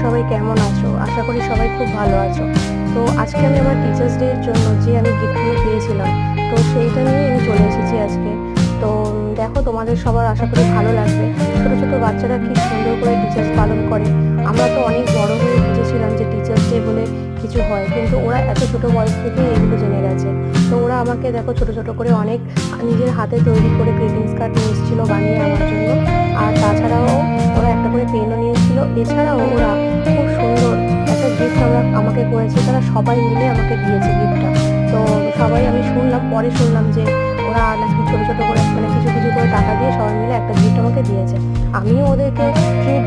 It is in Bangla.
সবাই কেমন আছো? আশা করি সবাই খুব ভালো আছো। তো আজকে আমি আমার টিচার্স ডে এর জন্য যে আমি গিফটগুলো পেয়েছিলাম, তো সেইটা নিয়ে আমি চলে এসেছি আজকে। তো দেখো, তোমাদের সবার আশা করি ভালো লাগবে। ছোট ছোট বাচ্চারা কি সুন্দর করে টিচার্স পালন করে। আমরা তো অনেক বড় হয়ে বুঝেছিলাম যে টিচার্স ডে বলে কিছু হয়, কিন্তু ওরা এত ছোট বয়স থেকেই এগুলো জেনে গেছে। তো ওরা আমাকে দেখো ছোট ছোট করে অনেক নিজের হাতে তৈরি করে গ্রিটিংস কার্ড নিয়ে এসেছিলো বানিয়ে আমার জন্য। আর তাছাড়াও ওরা একটা করে পেনও নিয়েছিল। এছাড়াও ওরা খুব সুন্দর একটা গিফট আমাকে করেছে, তারা সবাই মিলে আমাকে দিয়েছে গিফটটা। তো সবাই, আমি পরে শুনলাম যে ওরা নাকি ছোট ছোট করে, মানে কিছু কিছু করে টাকা দিয়ে সবাই মিলে একটা গিফট আমাকে দিয়েছে। আমিও ওদেরকে ট্রিট